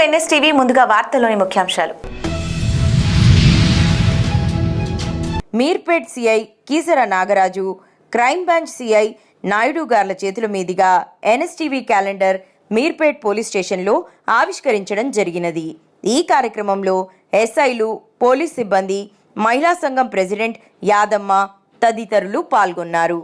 NSTV ముందుగా వార్తల్లోని ముఖ్యాంశాలు. Meerpet CI Keesara Nagaraju, crime branch CI Naidu గార్ల చేతుల మీదుగా ఎన్ఎస్టీవీ క్యాలెండర్ మీర్పేట్ పోలీస్ స్టేషన్లో ఆవిష్కరించడం జరిగినది. ఈ కార్యక్రమంలో ఎస్ఐలు, పోలీస్ సిబ్బంది, మహిళా సంఘం ప్రెసిడెంట్ యాదమ్మ తదితరులు పాల్గొన్నారు.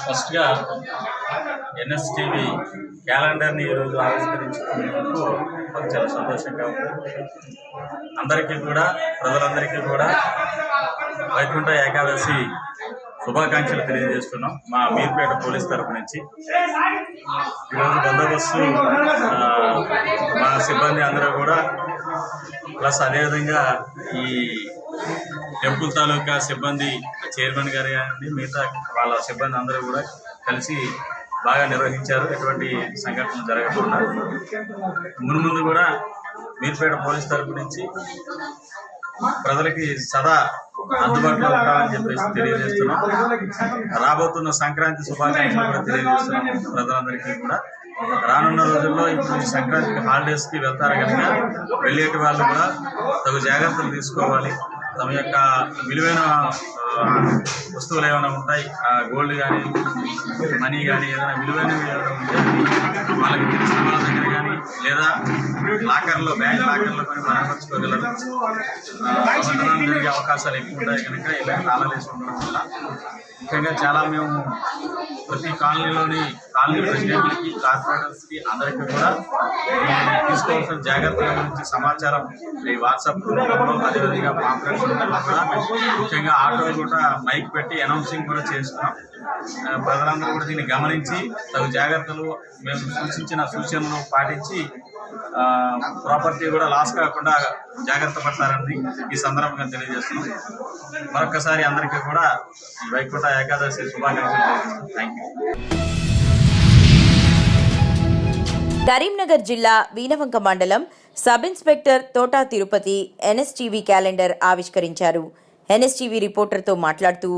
ఫస్ట్గా ఎన్ఎస్టీవీ క్యాలెండర్ని ఈరోజు ఆవిష్కరించుకున్నందుకు మాకు చాలా సంతోషంగా ఉంది. అందరికీ కూడా, ప్రజలందరికీ కూడా వైకుంఠ ఏకాదశి శుభాకాంక్షలు తెలియజేస్తున్నాం మా మీర్పేట పోలీస్ తరఫు నుంచి. ఈరోజు బందోబస్తు మా సిబ్బంది అందరూ కూడా, ప్లస్ అదేవిధంగా ఈ టెంపుల్ తాలూకా సిబ్బంది చైర్మన్ గారు కానీ మిగతా వాళ్ళ సిబ్బంది అందరూ కూడా కలిసి బాగా నిర్వహించారు. ఎటువంటి సంఘటనలు జరగకుండా మున్ముందు కూడా మీర్పేట పోలీస్ తరఫు నుంచి ప్రజలకి సదా అందుబాటులో ఉంటామని చెప్పేసి తెలియజేస్తున్నాం. రాబోతున్న సంక్రాంతి శుభాకాంక్షలు కూడా తెలియజేస్తున్నాం ప్రజలందరికీ కూడా. రానున్న రోజుల్లో ఇప్పుడు సంక్రాంతికి హాలిడేస్కి వెళ్తారు కనుక వెళ్ళేటి వాళ్ళు కూడా తగు జాగ్రత్తలు తీసుకోవాలి. తమ యొక్క విలువైన వస్తువులు ఏమైనా ఉంటాయి, గోల్డ్ కానీ మనీ కానీ ఏదైనా విలువైనవి ఏమైనా ఉంటే వాళ్ళకి తెలిసిన వాళ్ళ దగ్గర కానీ లేదా లాకర్లో, బ్యాంక్ లాకర్లో కానీ భద్రపరచుకోగలరు. దొంగతనాలు జరిగే అవకాశాలు ఎక్కువ ఉంటాయి కనుక ఇలా తాళాలు వేసి ఉండడం వల్ల ముఖ్యంగా చాలా మేము ప్రతి కాలనీ ప్రెసిడెంట్లకి, కార్పొరేటర్స్కి అందరికీ కూడా తీసుకోవాల్సిన జాగ్రత్తల గురించి సమాచారం ఈ వాట్సాప్ గ్రూప్లో, అదేవిధంగా పాంప్లెట్స్ కూడా ముఖ్యంగా ఆటోలు కూడా మైక్ పెట్టి అనౌన్సింగ్ కూడా చేస్తున్నాం. ప్రజలందరూ కూడా దీన్ని గమనించి తగు జాగ్రత్తలు మేము సూచించిన సూచనలు పాటించి ప్రాపర్టీ కూడా లాస్ కాకుండా జాగ్రత్త పడతారని ఈ సందర్భంగా తెలియజేస్తున్నాం. మరొకసారి అందరికీ కూడా ఈ వైకుంఠ ఏకాదశి శుభాకాంక్షలు తెలియజేస్తున్నాం. Thank you. కరీంనగర్ జిల్లా వీనవంక మండలం sub inspector Thota Tirupati NSTV calendar ఆవిష్కరించారు. ఎన్ఎస్టీవీ రిపోర్టర్తో మాట్లాడుతూ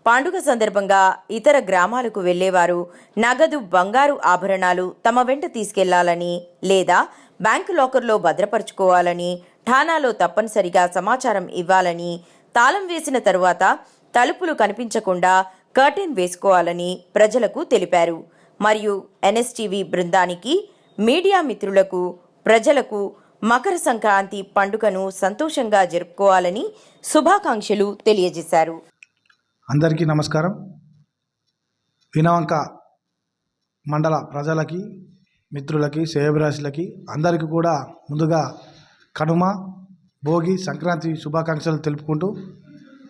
పండుగ సందర్భంగా ఇతర గ్రామాలకు వెళ్లేవారు నగదు, బంగారు ఆభరణాలు తమ వెంట తీసుకెళ్లాలని లేదా బ్యాంకు లాకర్లో భద్రపరుచుకోవాలని, ఠాణాలో తప్పనిసరిగా సమాచారం ఇవ్వాలని, తాళం వేసిన తరువాత తలుపులు కనిపించకుండా కర్టెన్ వేసుకోవాలని ప్రజలకు తెలిపారు. మరియు ఎన్ఎస్టీవీ బృందానికి, మీడియా మిత్రులకు, ప్రజలకు మకర సంక్రాంతి పండుగను సంతోషంగా జరుపుకోవాలని శుభాకాంక్షలు తెలియజేశారు. అందరికీ నమస్కారం. వీనవంక మండల ప్రజలకి, మిత్రులకి, శ్రేయోభిలాషులకి అందరికీ కూడా ముందుగా కనుమ, భోగి, సంక్రాంతి శుభాకాంక్షలు తెలుపుకుంటూ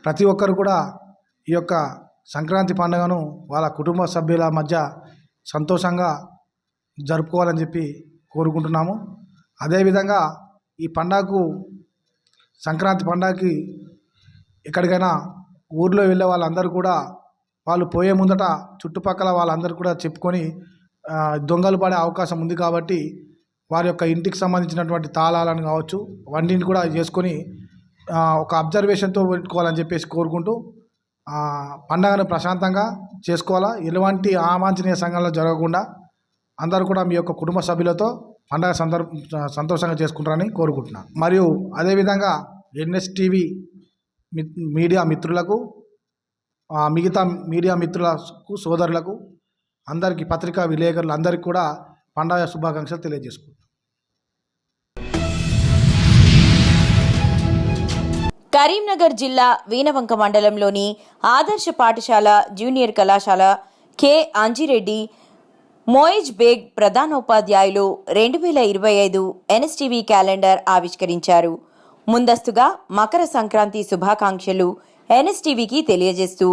ప్రతి ఒక్కరు కూడా ఈ యొక్క సంక్రాంతి పండుగను వాళ్ళ కుటుంబ సభ్యుల మధ్య సంతోషంగా జరుపుకోవాలని చెప్పి కోరుకుంటున్నాము. అదేవిధంగా ఈ పండగకు, సంక్రాంతి పండగకి ఎక్కడికైనా ఊర్లో వెళ్ళే వాళ్ళందరూ కూడా వాళ్ళు పోయే ముందట చుట్టుపక్కల వాళ్ళందరూ కూడా చెప్పుకొని దొంగలు పడే అవకాశం ఉంది కాబట్టి వారి యొక్క ఇంటికి సంబంధించినటువంటి తాళాలను కావచ్చు వంటిని కూడా చేసుకొని ఒక అబ్జర్వేషన్తో పెట్టుకోవాలని చెప్పేసి కోరుకుంటూ పండగను ప్రశాంతంగా చేసుకోవాలా. ఎలాంటి అవాంఛనీయ సంఘటనలు జరగకుండా అందరూ కూడా మీ యొక్క కుటుంబ సభ్యులతో పండగ సంతోషంగా చేసుకుంటారని కోరుకుంటున్నాను. మరియు అదేవిధంగా ఎన్ఎస్టీవీ మీడియా మిత్రులకు, మిగతా మీడియా మిత్రులకు, సోదరులకు అందరికీ, పత్రికా విలేకరులు అందరికీ కూడా పండగ శుభాకాంక్షలు తెలియజేసుకుంటున్నాను. కరీంనగర్ జిల్లా వీనవంక మండలంలోని ఆదర్శ పాఠశాల జూనియర్ కళాశాల కె అంజిరెడ్డి మోయిజ్ బేగ్ ప్రధానోపాధ్యాయులు 2025 ఎన్ఎస్టీవీ క్యాలెండర్ ఆవిష్కరించారు. ముందస్తుగా మకర సంక్రాంతి శుభాకాంక్షలు ఎన్ఎస్టీవీకి తెలియజేస్తూ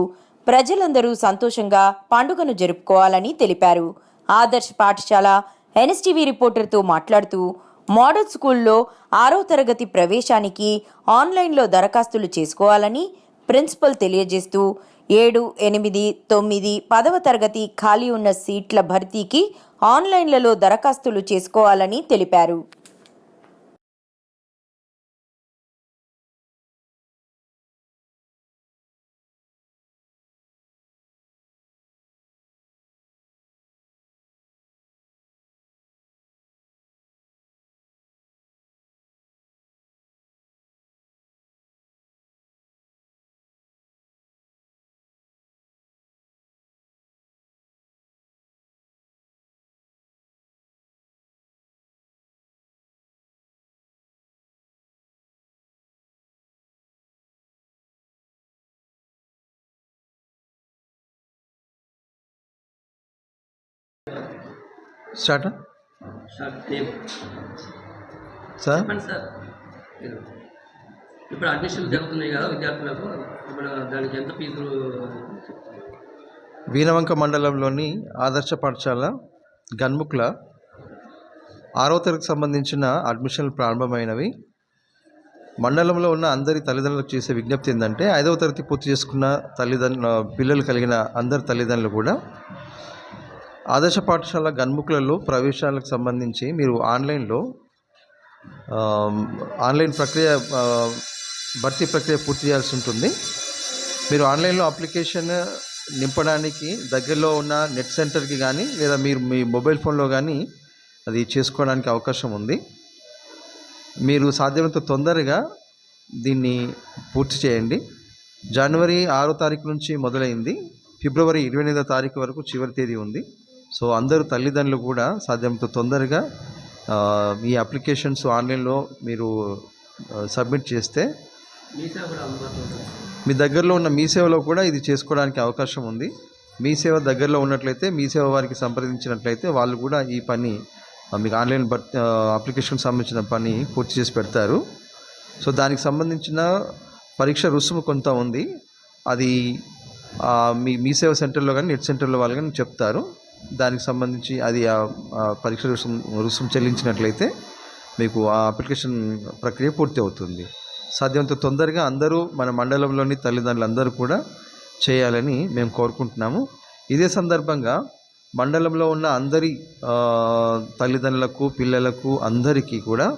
ప్రజలందరూ సంతోషంగా పండుగను జరుపుకోవాలని తెలిపారు. ఆదర్శ్ పాఠశాల ఎన్ఎస్టీవీ రిపోర్టర్తో మాట్లాడుతూ మోడల్ స్కూల్లో 6వ తరగతి ప్రవేశానికి ఆన్లైన్లో దరఖాస్తులు చేసుకోవాలని ప్రిన్సిపల్ తెలియజేస్తూ 7, 8, 9, 10వ తరగతి ఖాళీ ఉన్న సీట్ల భర్తీకి ఆన్లైన్లలో దరఖాస్తులు చేసుకోవాలని తెలిపారు. Start name sir. చెప్పండి సార్. ఇప్పుడు అడ్మిషన్లు జరుగుతున్నాయి కదా విద్యార్థులకు, ఇప్పుడు దానికి ఎంత ఫీజులు? వీణవంక మండలంలోని ఆదర్శ పాఠశాల గన్ముక్ల 6వ తరగతికి సంబంధించిన అడ్మిషన్లు ప్రారంభమైనవి. మండలంలో ఉన్న అందరి తల్లిదండ్రులకు చేసే విజ్ఞప్తి ఏంటంటే 5వ తరగతి పూర్తి చేసుకున్న పిల్లలు కలిగిన అందరి తల్లిదండ్రులు కూడా ఆదర్శ పాఠశాల గన్ముక్లలో ప్రవేశాలకు సంబంధించి మీరు ఆన్లైన్ ప్రక్రియ భర్తీ ప్రక్రియ పూర్తి చేయాల్సి ఉంటుంది. మీరు ఆన్లైన్లో అప్లికేషన్ నింపడానికి దగ్గరలో ఉన్న నెట్ సెంటర్కి కానీ లేదా మీరు మీ మొబైల్ ఫోన్లో కానీ అది చేసుకోవడానికి అవకాశం ఉంది. మీరు సాధ్యమైనంత తొందరగా దీన్ని పూర్తి చేయండి. జనవరి 6వ తారీఖు నుంచి మొదలైంది, ఫిబ్రవరి 28వ తారీఖు వరకు చివరి తేదీ ఉంది. సో అందరూ తల్లిదండ్రులు కూడా సాధ్యమైనంత తొందరగా ఈ అప్లికేషన్స్ ఆన్లైన్లో మీరు సబ్మిట్ చేస్తే మీ దగ్గరలో ఉన్న మీ సేవలో కూడా ఇది చేసుకోవడానికి అవకాశం ఉంది. మీ సేవ దగ్గరలో ఉన్నట్లయితే మీ సేవ వారికి సంప్రదించినట్లయితే వాళ్ళు కూడా ఈ పని మీకు ఆన్లైన్ అప్లికేషన్ సంబంధించిన పని పూర్తి చేసి పెడతారు. సో దానికి సంబంధించిన పరీక్ష రుసుము కొంత ఉంది, అది మీ సేవ సెంటర్లో కానీ నెట్ సెంటర్లో వాళ్ళు కానీ చెప్తారు. దానికి సంబంధించి అది పరీక్ష రుసుము చెల్లించినట్లయితే మీకు ఆ అప్లికేషన్ ప్రక్రియ పూర్తి అవుతుంది. సాధ్యమంత తొందరగా అందరూ మన మండలంలోని తల్లిదండ్రులు అందరూ కూడా చేయాలని మేము కోరుకుంటున్నాము. ఇదే సందర్భంగా మండలంలో ఉన్న అందరి తల్లిదండ్రులకు పిల్లలకు అందరికీ కూడా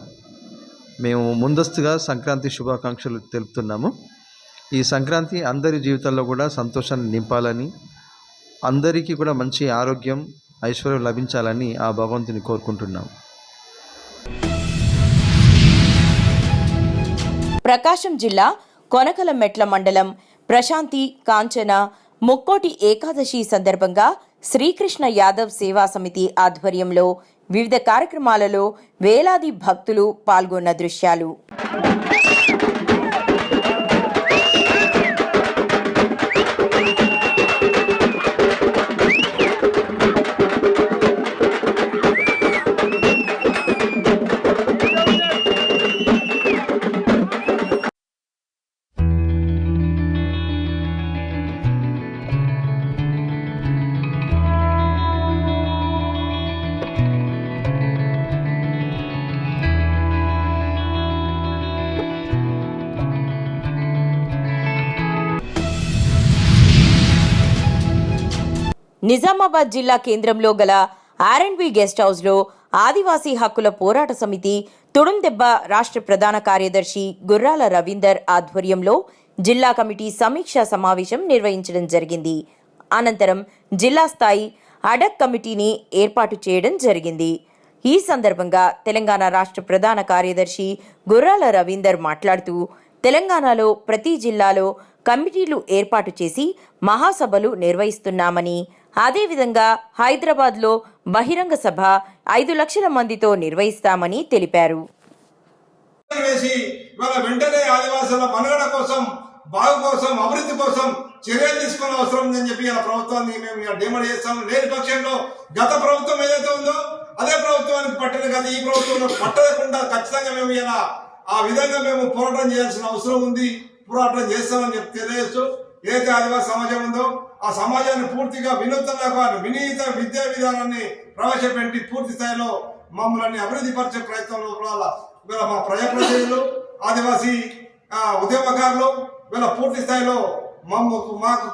మేము ముందస్తుగా సంక్రాంతి శుభాకాంక్షలు తెలుపుతున్నాము. ఈ సంక్రాంతి అందరి జీవితాల్లో కూడా సంతోషాన్ని నింపాలని, అందరికీ కూడా మంచి ఆరోగ్యం ఐశ్వర్యం లభించాలని ఆ భగవంతుని కోరుకుంటున్నాము. ప్రకాశం జిల్లా కొనకలమెట్ల మండలం ప్రశాంతి కాంచన ముక్కోటి ఏకాదశి సందర్భంగా శ్రీకృష్ణ యాదవ్ సేవా సమితి ఆధ్వర్యంలో వివిధ కార్యక్రమాలలో వేలాది భక్తులు పాల్గొన్న దృశ్యాలు. నిజామాబాద్ జిల్లా కేంద్రంలో గల R&B గెస్ట్ హౌస్లో ఆదివాసీ హక్కుల పోరాట సమితి తుడుందెబ్బ రాష్ట్ర ప్రధాన కార్యదర్శి గుర్రాల రవీందర్ ఆధ్వర్యంలో జిల్లా కమిటీ సమీక్షా సమావేశం నిర్వహించడం జరిగింది. అనంతరం జిల్లా స్థాయి అడక్ కమిటీని ఏర్పాటు చేయడం జరిగింది. ఈ సందర్భంగా తెలంగాణ రాష్ట్ర ప్రధాన కార్యదర్శి గుర్రాల రవీందర్ మాట్లాడుతూ తెలంగాణలో ప్రతి జిల్లాలో కమిటీలు ఏర్పాటు చేసి మహాసభలు నిర్వహిస్తున్నామని, అదేవిధంగా హైదరాబాద్లో బహిరంగ సభ 5 లక్షల మందితో నిర్వహిస్తామని తెలిపారు. వెంటనే ఆదివాసుల మనుగడ కోసం, బాగు కోసం, అభివృద్ధి కోసం చర్యలు తీసుకునే అవసరం ఉందని చెప్పి ఇలా ప్రభుత్వాన్ని మేము డిమాండ్ చేస్తాం. లేని పక్షంలో గత ప్రభుత్వం ఏదైతే ఉందో అదే ప్రభుత్వానికి పట్టిన కదా ఈ ప్రభుత్వంలో పట్టకుండా ఖచ్చితంగా మేము ఇలా ఆ విధంగా మేము పోరాటం చేయాల్సిన అవసరం ఉంది, పోరాటం చేస్తామని చెప్పి తెలియజేస్తూ ఏదైతే ఆదివాసీ సమాజం ఉందో ఆ సమాజాన్ని పూర్తిగా వినూత్నంగా వినీత విద్యా విధానాన్ని ప్రవేశపెట్టి పూర్తి స్థాయిలో మమ్మల్ని అభివృద్ధి పరిచే ప్రయత్నంలో వీళ్ళ మా ప్రజాప్రతినిధులు ఆదివాసీ ఉద్యమకారులు వీళ్ళ పూర్తి స్థాయిలో మాకు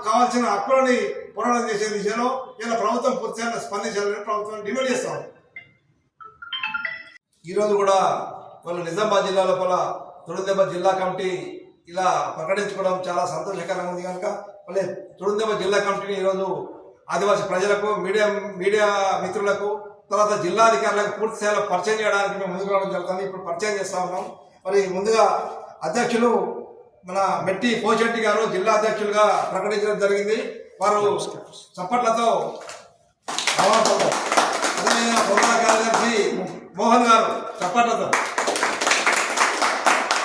కావాల్సిన హక్కులని పోరాటం చేసే దిశలో ఇలా ప్రభుత్వం పూర్తి స్థాయిలో స్పందించాలని ప్రభుత్వం డిమాండ్ చేస్తాం. ఈరోజు కూడా వాళ్ళు నిజామాబాద్ జిల్లా లోపల తుడుందెబ్బ జిల్లా కమిటీ ఇలా ప్రకటించుకోవడం చాలా సంతోషకరంగా ఉంది. కనుక మళ్ళీ తుడుందెబ్బ జిల్లా కమిటీని ఈరోజు ఆదివాసీ ప్రజలకు మీడియా మిత్రులకు తర్వాత జిల్లా అధికారులకు పూర్తి స్థాయిలో పరిచయం చేయడానికి మేము ముందుకు రావడం జరుగుతుంది. ఇప్పుడు పరిచయం చేస్తా ఉన్నాం. మరి ముందుగా అధ్యక్షులు మన మెట్టి పోచెట్టి గారు జిల్లా అధ్యక్షులుగా ప్రకటించడం జరిగింది. వారు చప్పట్లతో అదేవిధంగా ప్రధాన కార్యదర్శి మోహన్ గారు చప్పట్లతో,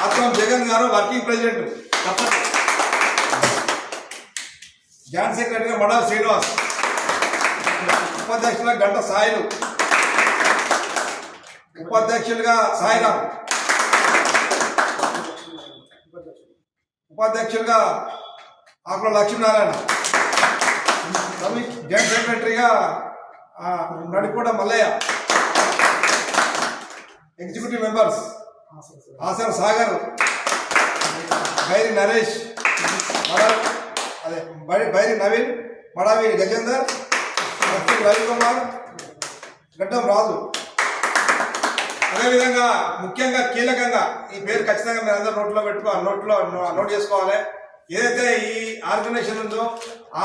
ఆత్మం జగన్ గారు వర్కింగ్ ప్రెసిడెంట్ చప్పట్లు, జాయింట్ సెక్రటరీగా మడా శ్రీనివాస్, ఉపాధ్యక్షులుగా గంట సాయిలు, ఉపాధ్యక్షులుగా సాయిరామ్, ఉపాధ్యక్షులుగా ఆకుల లక్ష్మీనారాయణ, జాయింట్ సెక్రటరీగా నడిపూడ మల్లయ్య, ఎగ్జిక్యూటివ్ మెంబర్స్ ఆసర్ సాగర్, బైరి నరేష్, బైరి నవీన్, మడావి గజేందర్, రవికుమార్, గడ్డం రాజు. అదేవిధంగా ముఖ్యంగా కీలకంగా ఈ పేరు ఖచ్చితంగా మీరు అందరూ నోట్లో నోట్ చేసుకోవాలి. ఏదైతే ఈ ఆర్గనైజేషన్ ఉందో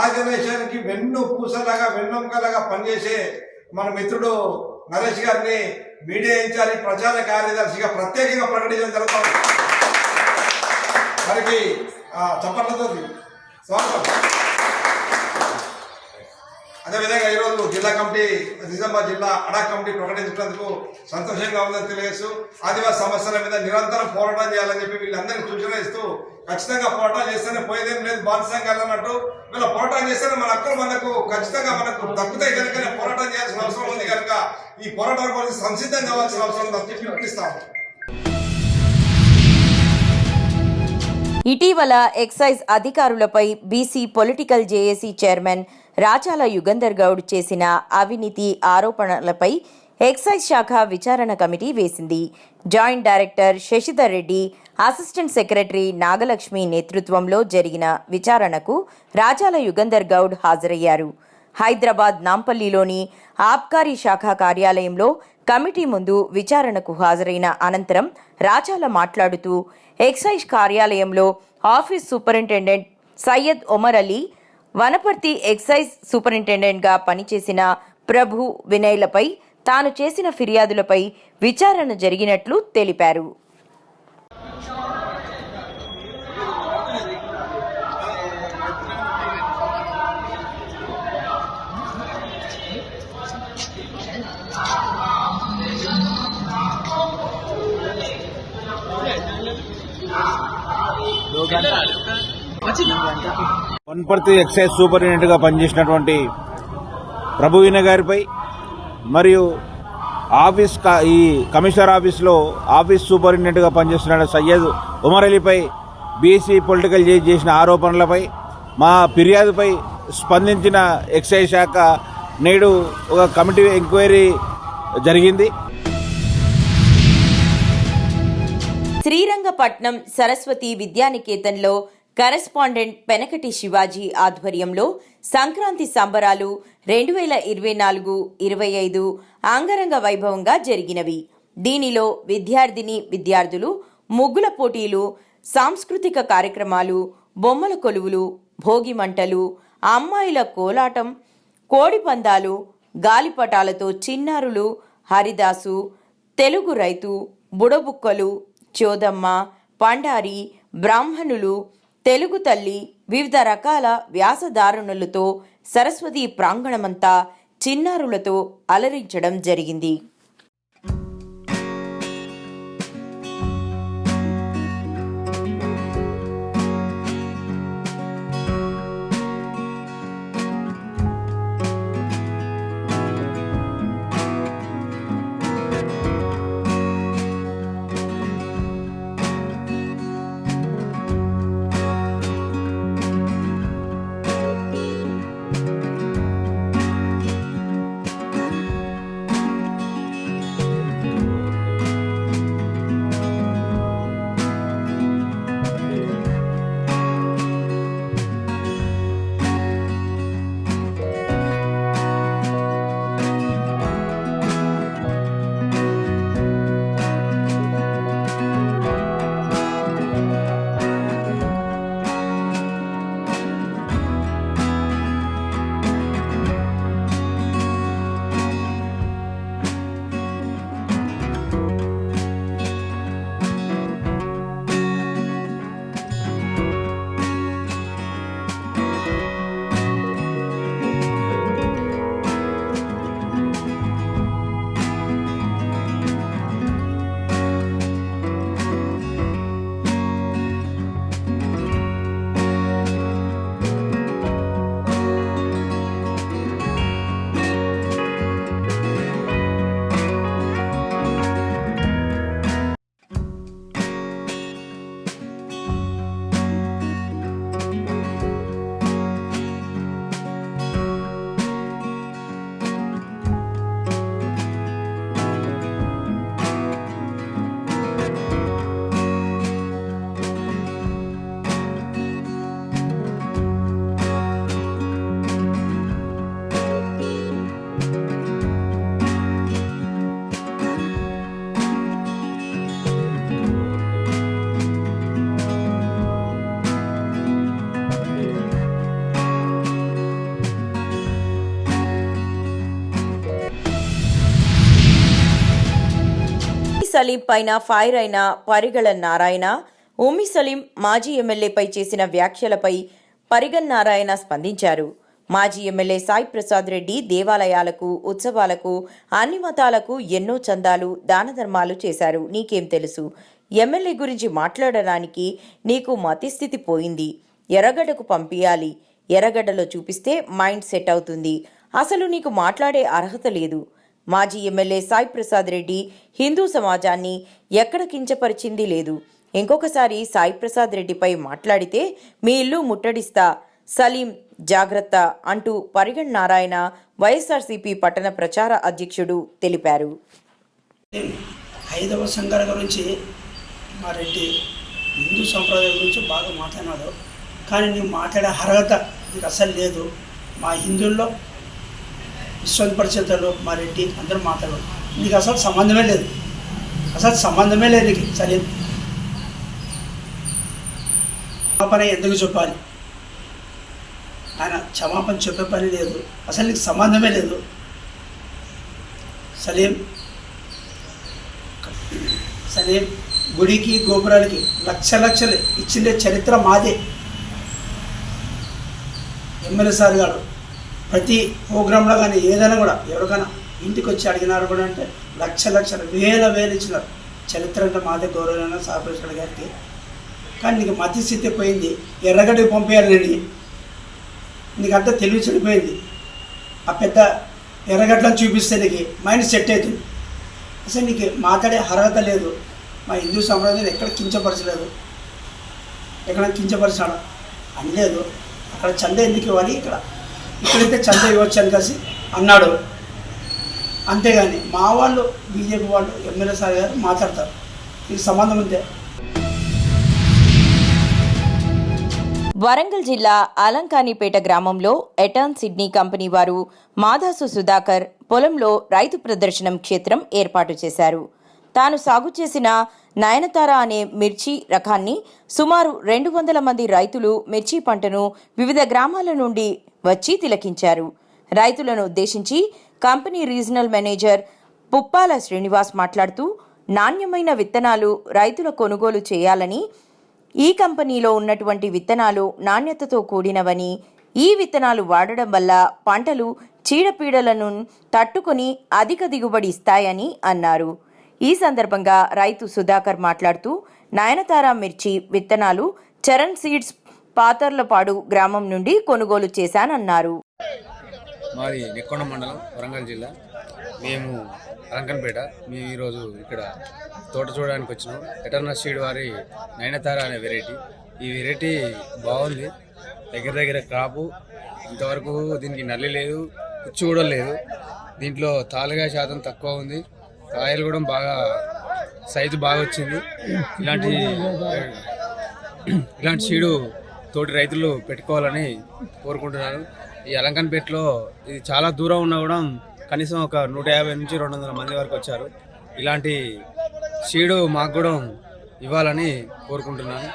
ఆర్గనైజేషన్కి వెన్నెముకలాగా పనిచేసే మన మిత్రుడు నరేష్ గారిని మీడియా ఇన్ఛార్జి ప్రచార కార్యదర్శిగా ప్రత్యేకంగా ప్రకటించడం జరుగుతుంది. వారికి చప్పట్లతో స్వాగతం. అదేవిధంగా ఈరోజు జిల్లా కమిటీ నిజామాబాద్ జిల్లా అడా కమిటీ ప్రకటించినందుకు సంతోషంగా ఉందని తెలియజేస్తూ ఆదివాసీ సమస్యల మీద నిరంతరం పోరాటం చేయాలని చెప్పి వీళ్ళందరికీ సూచన ఇస్తూ ఖచ్చితంగా పోరాటం చేస్తేనే పోయేదేం లేదు బానిసంగా అన్నట్టు వీళ్ళ పోరాటం చేస్తేనే మన హక్కులు మనకు ఖచ్చితంగా మనకు దక్కుతాయి కనుక పోరాటం చేయాల్సిన అవసరం ఉంది. కనుక ఈ పోరాటం కోసం సంసిద్ధం కావాల్సిన అవసరం ఉందని చెప్పి పిలుపిస్తాము. ఇటీవల ఎక్సైజ్ అధికారులపై BC political JAC chairman Rachala Yugandhar Goud చేసిన అవినీతి ఆరోపణలపై ఎక్సైజ్ శాఖ విచారణ కమిటీ వేసింది. Joint director Shashidhar Reddy, assistant secretary Nagalakshmi నేతృత్వంలో జరిగిన విచారణకు రాచాల యుగంధర్ గౌడ్ హాజరయ్యారు. హైదరాబాద్ నాంపల్లిలోని ఆబ్కారీ శాఖ కార్యాలయంలో కమిటీ ముందు విచారణకు హాజరైన అనంతరం రాచాల మాట్లాడుతూ ఎక్సైజ్ కార్యాలయంలో office superintendent Syed Omar Ali, Wanaparthy excise సూపరింటెండెంట్గా పనిచేసిన ప్రభు వినయ్లపై తాను చేసిన ఫిర్యాదులపై విచారణ జరిగినట్లు తెలిపారు. వనపర్తి ఎక్సైజ్ సూపరింటెండెంట్గా పనిచేసినటువంటి ప్రభు వినయ్ గారిపై మరియు ఈ కమిషనర్ ఆఫీస్లో ఆఫీస్ సూపరింటెండెంట్గా పనిచేస్తున్న సయ్యద్ ఉమర్ అలీపై బీసీ పొలిటికల్ చేసిన ఆరోపణలపై మా ఫిర్యాదుపై స్పందించిన ఎక్సైజ్ శాఖ నేడు ఒక కమిటీ ఎంక్వైరీ జరిగింది. శ్రీరంగపట్నం సరస్వతి విద్యానికేతన్లో కరెస్పాండెంట్ పెనకటి శివాజీ ఆధ్వర్యంలో సంక్రాంతి సంబరాలు 2024-25 అంగరంగ వైభవంగా జరిగినవి. దీనిలో విద్యార్థులు ముగ్గుల పోటీలు, సాంస్కృతిక కార్యక్రమాలు, బొమ్మల కొలువులు, భోగి మంటలు, అమ్మాయిల కోలాటం, కోడి పందాలు, గాలిపటాలతో చిన్నారులు, హరిదాసు, తెలుగు రైతు, బుడబుక్కలు, చోదమ్మ, పండారి, బ్రాహ్మణులు, తెలుగు తల్లి, వివిధ రకాల వ్యాసధారణలతో సరస్వతి ప్రాంగణమంతా చిన్నారులతో అలరించడం జరిగింది. సలీం పైన ఫైర్ అయిన పరిగళ నారాయణ, ఉమ్మి సలీం మాజీ ఎమ్మెల్యేపై చేసిన వ్యాఖ్యలపై పరిగళ నారాయణ స్పందించారు. మాజీ ఎమ్మెల్యే సాయి ప్రసాద్ రెడ్డి దేవాలయాలకు, ఉత్సవాలకు, అన్ని మతాలకు ఎన్నో చందాలు, దానధర్మాలు చేశారు. నీకేం తెలుసు? ఎమ్మెల్యే గురించి మాట్లాడడానికి నీకు మతిస్థితి పోయింది. ఎర్రగడ్డకు పంపించాలి. ఎర్రగడ్డలో చూపిస్తే మైండ్ సెట్ అవుతుంది. అసలు నీకు మాట్లాడే అర్హత లేదు. మాజీ ఎమ్మెల్యే సాయి ప్రసాద్ రెడ్డి హిందూ సమాజాన్ని ఎక్కడ కించపరిచింది లేదు. ఇంకొకసారి సాయి ప్రసాద్ రెడ్డిపై మాట్లాడితే మీ ఇల్లు ముట్టడిస్తా, సలీం జాగ్రత్త అంటూ పరిగణ నారాయణ వైఎస్ఆర్సీపీ పట్టణ ప్రచార అధ్యక్షుడు తెలిపారు. హైందవ సంఘాల గురించి మా రెడ్డి హిందూ సంప్రదాయం గురించి బాగా మాట్లాడినాడు. కానీ నువ్వు మాట్లాడే అర్హత నీకు అసలు లేదు. మా హిందువుల్లో విశ్వ పరిషత్తులు మా రెడ్డి అందరూ మాట్లాడారు. నీకు అసలు సంబంధమే లేదు. నీకు సరే క్షమాపణ ఎందుకు చెప్పాలి? ఆయన క్షమాపణ చెప్పే పని లేదు. అసలు నీకు సంబంధమే లేదు. సలీం గుడికి గోపురాలకి లక్షలు ఇచ్చిండే చరిత్ర మాదే. ఎమ్మెల్యే సార్ గారు ప్రతి ప్రోగ్రాంలో కానీ ఏదైనా కూడా ఎవరికైనా ఇంటికి వచ్చి అడిగినారు కూడా అంటే లక్షలు వేలు ఇచ్చినారు. చరిత్ర అంటే మాదే, గౌరవమైన సాపరేశ్వర గారికి. కానీ నీకు మతి స్థితి పోయింది. ఎర్రగడ్డకి పంపేయాలని నీకు అంతా తెలివి చెడిపోయింది. ఆ పెద్ద ఎర్రగడ్డలను చూపిస్తే నీకు మైండ్ సెట్ అవుతుంది. అసలు నీకు మాట్లాడే అర్హత లేదు. మా హిందూ సంప్రదాయం ఎక్కడ కించపరచలేదు. ఎక్కడ కించపరిచాడు అని లేదు. అక్కడ చందా ఎందుకు ఇవ్వాలి, ఇక్కడైతే చందా ఇవ్వచ్చు అని కలిసి అన్నాడు. అంతేగాని మా వాళ్ళు బీజేపీ వాళ్ళు ఎమ్మెల్యే సార్ గారు మాట్లాడతారు. నీకు సంబంధం ఉందే. వరంగల్ జిల్లా అలంకానిపేట గ్రామంలో ఎటాన్ సిడ్నీ కంపెనీ వారు మాదాసు సుధాకర్ పొలంలో రైతు ప్రదర్శనం క్షేత్రం ఏర్పాటు చేశారు. తాను సాగు చేసిన నయనతార అనే మిర్చి రకాన్ని సుమారు 200 మంది రైతులు మిర్చి పంటను వివిధ గ్రామాల నుండి వచ్చి తిలకించారు. రైతులను ఉద్దేశించి company regional manager Puppala Srinivas మాట్లాడుతూ నాణ్యమైన విత్తనాలు రైతుల కొనుగోలు చేయాలని, ఈ కంపెనీలో ఉన్నటువంటి విత్తనాలు నాణ్యతతో కూడినవని, ఈ విత్తనాలు వాడడం వల్ల పంటలు చీడపీడలను తట్టుకొని అధిక దిగుబడి ఇస్తాయని అన్నారు. ఈ సందర్భంగా రైతు సుధాకర్ మాట్లాడుతూ నయనతార మిర్చి విత్తనాలు చరణ్ సీడ్స్ పాతర్లపాడు గ్రామం నుండి కొనుగోలు చేశానన్నారు. మాది నెక్కొండ మండలం, వరంగల్ జిల్లా. మేము అలంకన్పేట. మేము ఈరోజు ఇక్కడ తోట చూడడానికి వచ్చినాం. ఎటర్నల్ సీడ్ వారి నయనతార అనే వెరైటీ. ఈ వెరైటీ బాగుంది. దగ్గర క్రాపు. ఇంతవరకు దీనికి నల్లి లేదు, పుచ్చు కూడా లేదు. దీంట్లో తాలుగా శాతం తక్కువ ఉంది. కాయలు కూడా బాగా సైజు బాగా వచ్చింది. ఇలాంటి సీడు తోటి రైతులు పెట్టుకోవాలని కోరుకుంటున్నాను. ఈ అలంకన్పేటలో ఇది చాలా దూరం ఉన్నా కూడా కనీసం ఒక 150 నుంచి 200 మంది వరకు వచ్చారు. ఇలాంటి సీడు మాకు కూడా ఇవ్వాలని కోరుకుంటున్నాను.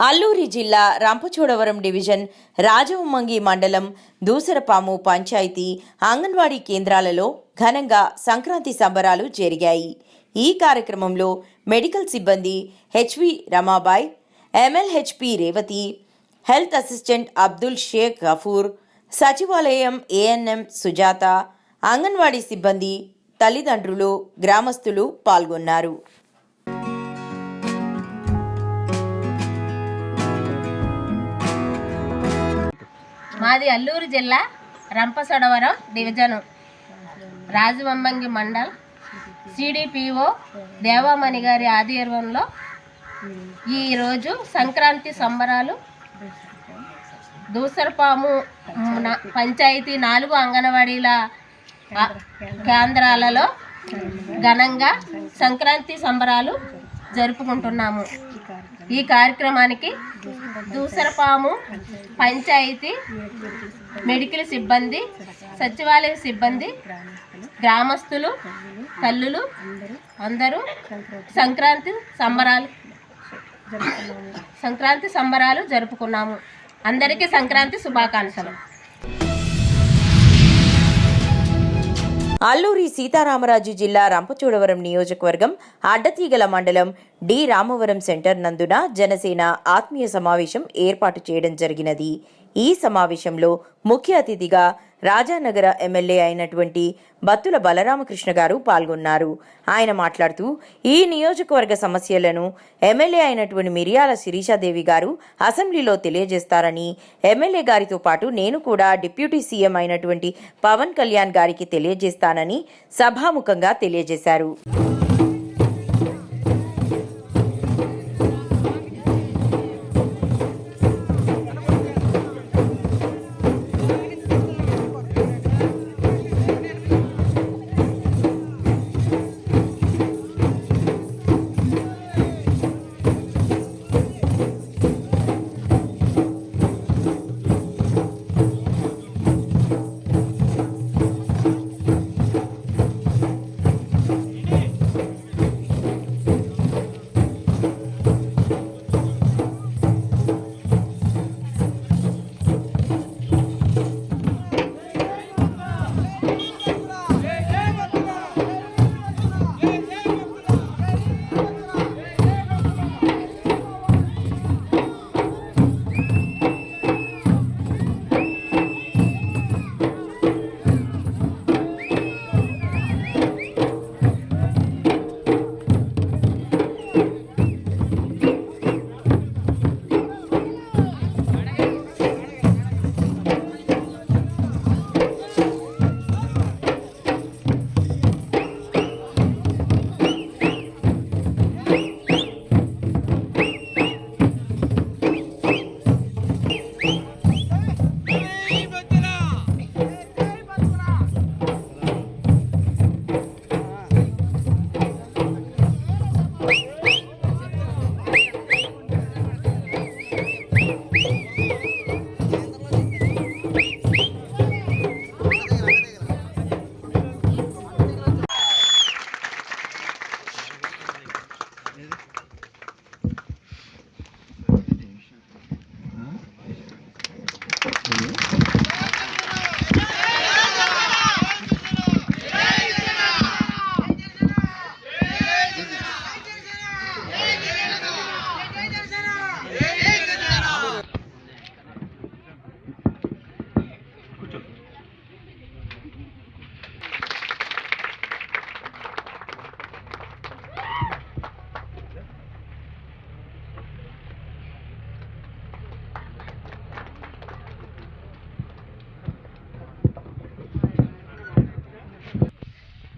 అల్లూరి జిల్లా రంపచోడవరం డివిజన్ రాజవొమ్మంగి మండలం దూసరపాము పంచాయతీ అంగన్వాడీ కేంద్రాలలో ఘనంగా సంక్రాంతి సంబరాలు జరిగాయి. ఈ కార్యక్రమంలో మెడికల్ సిబ్బంది HV Ramabai, MLHP Revathi, health assistant Abdul Shaik Gafoor, సచివాలయం ఏఎన్ఎం సుజాత, అంగన్వాడీ సిబ్బంది, తల్లిదండ్రులు, గ్రామస్తులు పాల్గొన్నారు. మాది అల్లూరు జిల్లా రంపచోడవరం డివిజను రాజవొమ్మంగి మండల్ సిడిపిఓ దేవామణి గారి ఆధ్వర్యంలో ఈరోజు సంక్రాంతి సంబరాలు దూసరపాము పంచాయతీ 4 అంగన్వాడీల కేంద్రాలలో ఘనంగా సంక్రాంతి సంబరాలు జరుపుకుంటున్నాము. ఈ కార్యక్రమానికి దూసరపాము పంచాయతీ మెడికల్ సిబ్బంది, సచివాలయ సిబ్బంది, గ్రామస్తులు, తల్లులు అందరూ సంక్రాంతి సంబరాలు జరుపుకున్నాము. అందరికీ సంక్రాంతి శుభాకాంక్షలు. అల్లూరి సీతారామరాజు జిల్లా రంపచోడవరం నియోజకవర్గం అడ్డతీగల మండలం డి రామవరం సెంటర్ నందున జనసేన ఆత్మీయ సమావేశం ఏర్పాటు చేయడం జరిగినది. ఈ సమావేశంలో ముఖ్య అతిథిగా రాజానగర ఎమ్మెల్యే అయినటువంటి బత్తుల బలరామకృష్ణ గారు పాల్గొన్నారు. ఆయన మాట్లాడుతూ ఈ నియోజకవర్గ సమస్యలను ఎమ్మెల్యే అయినటువంటి మిరియాల శిరీషాదేవి గారు అసెంబ్లీలో తెలియజేస్తారని, ఎమ్మెల్యే గారితో పాటు నేను కూడా డిప్యూటీ సీఎం అయినటువంటి పవన్ కళ్యాణ్ గారికి తెలియజేస్తానని సభాముఖంగా తెలియజేశారు.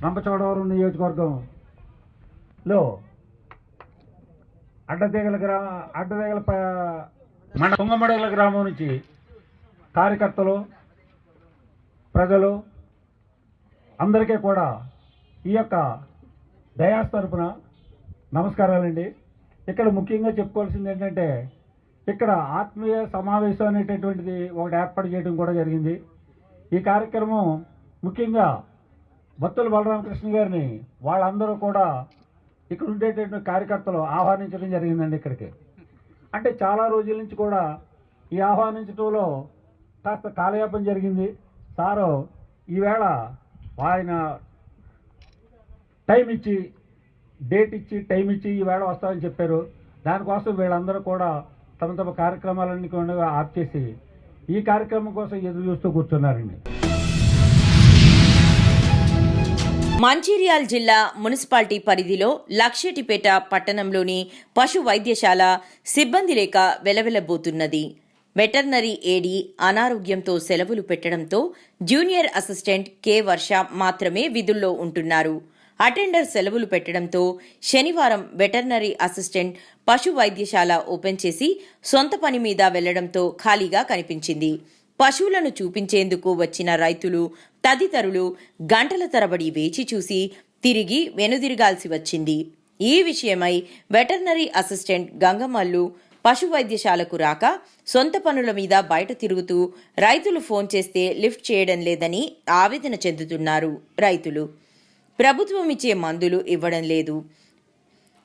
రంపచోడవరం నియోజకవర్గంలో తుంగమడగల గ్రామం నుంచి కార్యకర్తలు, ప్రజలు అందరికీ కూడా ఈ యొక్క డయాస్ తరపున నమస్కారాలండి. ఇక్కడ ముఖ్యంగా చెప్పుకోవాల్సింది ఏంటంటే, ఇక్కడ ఆత్మీయ సమావేశం అనేటటువంటిది ఒకటి ఏర్పాటు చేయడం కూడా జరిగింది. ఈ కార్యక్రమం ముఖ్యంగా బత్తుల బలరామకృష్ణ గారిని వాళ్ళందరూ కూడా ఇక్కడ ఉండేటటువంటి కార్యకర్తలు ఆహ్వానించడం జరిగిందండి. ఇక్కడికి అంటే చాలా రోజుల నుంచి కూడా ఈ ఆహ్వానించడంలో కాస్త కాలయాపన జరిగింది. సారు ఈవేళ ఆయన డేట్ ఇచ్చి టైం ఇచ్చి ఈవేళ వస్తామని చెప్పారు. దానికోసం వీళ్ళందరూ కూడా తమ తమ కార్యక్రమాలన్నీ కూడా ఆఫ్ చేసి ఈ కార్యక్రమం కోసం ఎదురు చూస్తూ కూర్చున్నారండి. మంచిర్యాల జిల్లా మున్సిపాలిటీ పరిధిలో లక్షెటిపేట పట్టణంలోని పశు వైద్యశాల సిబ్బంది లేక వెలవెలబోతున్నది. వెటర్నరీ ఏడీ అనారోగ్యంతో సెలవులు పెట్టడంతో జూనియర్ అసిస్టెంట్ కె వర్ష మాత్రమే విధుల్లో ఉంటున్నారు. అటెండర్ సెలవులు పెట్టడంతో శనివారం వెటర్నరీ అసిస్టెంట్ పశు వైద్యశాల ఓపెన్ చేసి సొంత పని మీద వెళ్లడంతో ఖాళీగా కనిపించింది. పశువులను చూపించేందుకు వచ్చిన రైతులు తదితరులు గంటల తరబడి వేచి చూసి తిరిగి వెనుదిరగాల్సి వచ్చింది. ఈ విషయమై వెటర్నరీ అసిస్టెంట్ గంగమల్లు పశు వైద్యశాలకు రాక సొంత పనుల మీద బయట తిరుగుతూ రైతులు ఫోన్ చేస్తే లిఫ్ట్ చేయడం లేదని ఆవేదన చెందుతున్నారు రైతులు. ప్రభుత్వం ఇచ్చే మందులు ఇవ్వడం లేదు,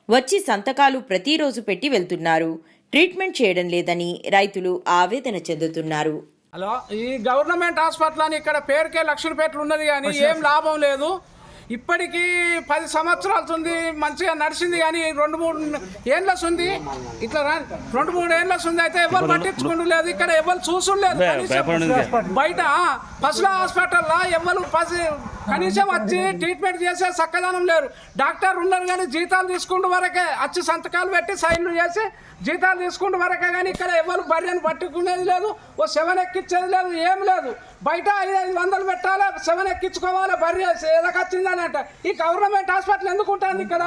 వచ్చి సంతకాలు ప్రతిరోజు పెట్టి వెళ్తున్నారు, ట్రీట్మెంట్ చేయడం లేదని రైతులు ఆవేదన చెందుతున్నారు. హలో, ఈ గవర్నమెంట్ హాస్పిటల్ అని ఇక్కడ పేరుకే లక్షలపేటలు ఉన్నది కానీ ఏం లాభం లేదు. ఇప్పటికీ 10 సంవత్సరాలు ఉంది, మంచిగా నడిచింది కానీ 2-3 ఏళ్ళ ఉంది. ఇట్లా 2-3 ఏళ్ళ ఉంది అయితే ఎవరు పట్టించుకుంటూ లేదు, ఇక్కడ ఎవరు చూసులేదు. బయట పశుల హాస్పిటల్లో ఎవరు కనీసం వచ్చి ట్రీట్మెంట్ చేసే చక్కదనం లేరు. డాక్టర్ ఉన్నారు కానీ జీతాలు తీసుకుంటూ వరకే, వచ్చి సంతకాలు పెట్టి సైన్లు చేసి జీతాలు తీసుకుంటూ వరకే కానీ ఇక్కడ ఎవరు బర్రెను పట్టుకునేది లేదు, ఓ శవన ఎక్కించేది లేదు, ఏం లేదు. బయట 500 పెట్టాలి, శవన ఎక్కించుకోవాలి, బర్రె ఎదకొచ్చిందని అంట. ఈ గవర్నమెంట్ హాస్పిటల్ ఎందుకు ఉంటుంది ఇక్కడ?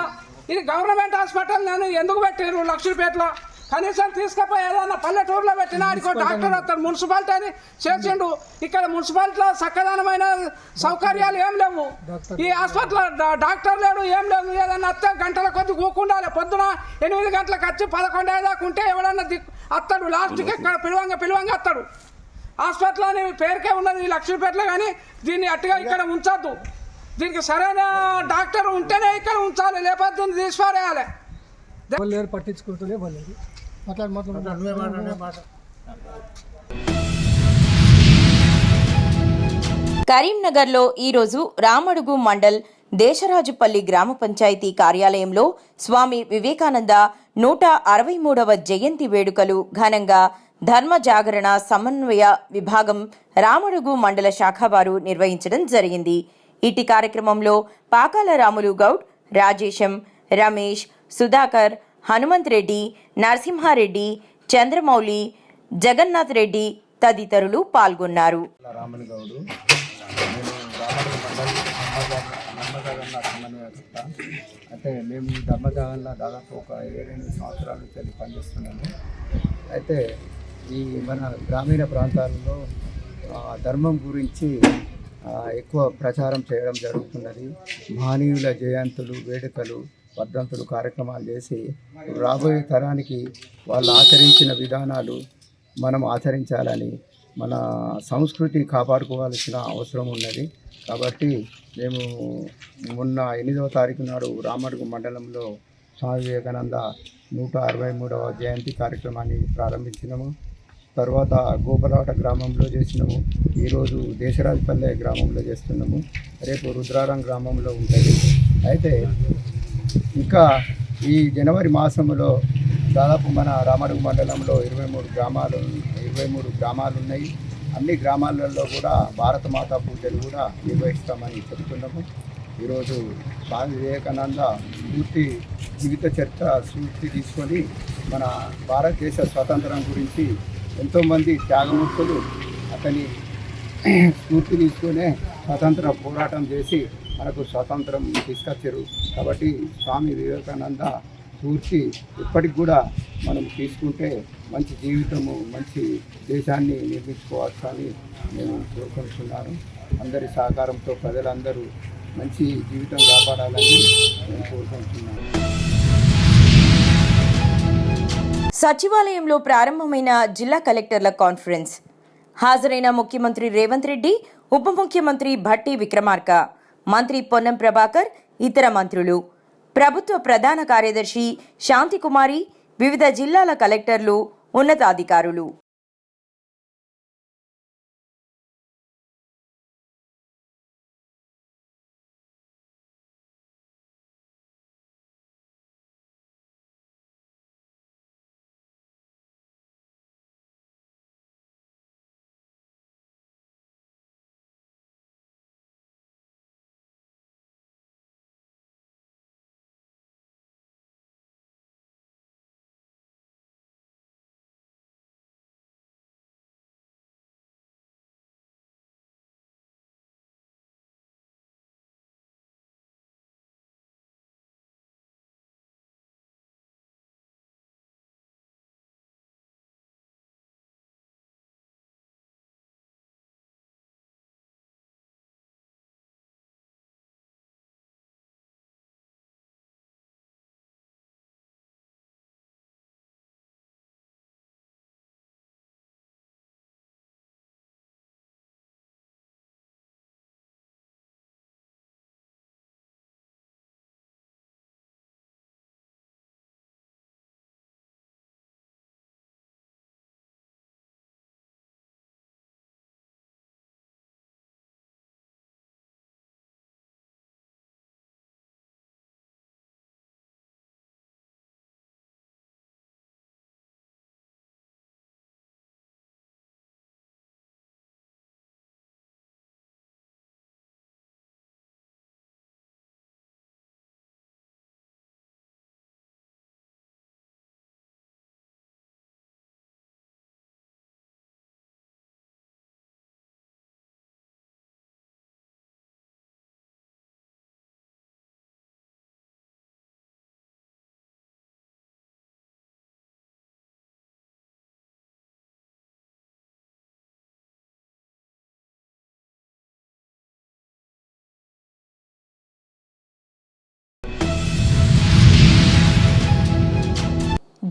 ఇది గవర్నమెంట్ హాస్పిటల్ నేను ఎందుకు పెట్టారు లక్షలపేటలో? కనీసం తీసుకపోయి ఏదన్నా పల్లెటూరులో పెట్టినా ఆడికో డాక్టర్ వస్తాడు. మున్సిపాలిటీ అని చేసిండు, ఇక్కడ మున్సిపాలిటీలో చక్కదనమైన సౌకర్యాలు ఏం లేవు. ఈ హాస్పిటల్లో డాక్టర్ లేడు, ఏం లేదు. ఏదన్నా వస్తే గంటల కొద్ది కూకుండాలి. పొద్దున 8 గంటలకు వచ్చి 11 దాకా ఉంటే ఎవడన్నా వస్తాడు. లాస్ట్కి ఇక్కడ పిలువంగా వస్తాడు. హాస్పిటల్ అని పేరుకే ఉన్నది ఈ లక్షలపేటలో, కానీ దీన్ని అట్టుగా ఇక్కడ ఉంచద్దు. దీనికి సరైన డాక్టర్ ఉంటేనే ఇక్కడ ఉంచాలి, లేకపోతే దీన్ని తీసిపారేయాలి. పట్టించుకుంటూనే పోలేదు. కరీంనగర్లో ఈరోజు రామడుగు మండల్ దేశరాజుపల్లి గ్రామ పంచాయతీ కార్యాలయంలో స్వామి వివేకానంద 163వ జయంతి వేడుకలు ఘనంగా ధర్మ జాగరణ సమన్వయ విభాగం రామడుగు మండల శాఖ వారు నిర్వహించడం జరిగింది. ఇటీ కార్యక్రమంలో పాకాల రాములు గౌడ్, రాజేశం, రమేష్, సుధాకర్, హనుమంత్ రెడ్డి, నరసింహారెడ్డి, చంద్రమౌళి, జగన్నాథ్ రెడ్డి తదితరులు పాల్గొన్నారు. అయితే మేము ధర్మజాగరణ దాదాపు ఒక 7-8 సంవత్సరాల నుంచి పనిచేస్తున్నాము. అయితే ఈ మన గ్రామీణ ప్రాంతాలలో ధర్మం గురించి ఎక్కువ ప్రచారం చేయడం జరుగుతున్నది. మహనీయుల జయంతులు, వేడుకలు, వర్ధంతులు కార్యక్రమాలు చేసి రాబోయే తరానికి వాళ్ళు ఆచరించిన విధానాలు మనం ఆచరించాలని, మన సంస్కృతి కాపాడుకోవాల్సిన అవసరం ఉన్నది. కాబట్టి మేము మొన్న 8వ తారీఖు నాడు రామడుగు మండలంలో స్వామి వివేకానంద 163వ జయంతి కార్యక్రమాన్ని ప్రారంభించినాము. తర్వాత గోపలవాట గ్రామంలో చేసినాము. ఈరోజు దేశరాజపల్లె గ్రామంలో చేస్తున్నాము. రేపు రుద్రారం గ్రామంలో ఉంటుంది. అయితే ఇంకా ఈ జనవరి మాసంలో దాదాపు మన రామడుగు మండలంలో 23 గ్రామాలు ఉన్నాయి. అన్ని గ్రామాలలో కూడా భారతమాత పూజలు కూడా నిర్వహిస్తామని చెబుతున్నాము. ఈరోజు స్వామి వివేకానంద జీవిత చరిత్ర స్ఫూర్తి తీసుకొని మన భారతదేశ స్వాతంత్రం గురించి ఎంతోమంది త్యాగమూర్తులు అతని స్ఫూర్తి తీసుకునే స్వాతంత్ర పోరాటం చేసి మనకు స్వాతంత్రం తీసుకొచ్చారు. కాబట్టి స్వామి వివేకానంద స్ఫూర్తి ఇప్పటికి కూడా మనం తీసుకుంటే మంచి జీవితము, మంచి దేశాన్ని నిర్మించుకోవచ్చని నేను కోరుకుంటున్నాను. అందరి సహకారంతో ప్రజలందరూ మంచి జీవితం కాపాడాలని నేను కోరుకుంటున్నాను. సచివాలయంలో ప్రారంభమైన జిల్లా కలెక్టర్ల కాన్ఫరెన్స్. హాజరైన ముఖ్యమంత్రి రేవంత్ రెడ్డి, ఉప ముఖ్యమంత్రి భట్టి విక్రమార్క, మంత్రి పొన్నం ప్రభాకర్, ఇతర మంత్రులు, ప్రభుత్వ ప్రధాన కార్యదర్శి శాంతికుమారి, వివిధ జిల్లాల కలెక్టర్లు, ఉన్నతాధికారులు.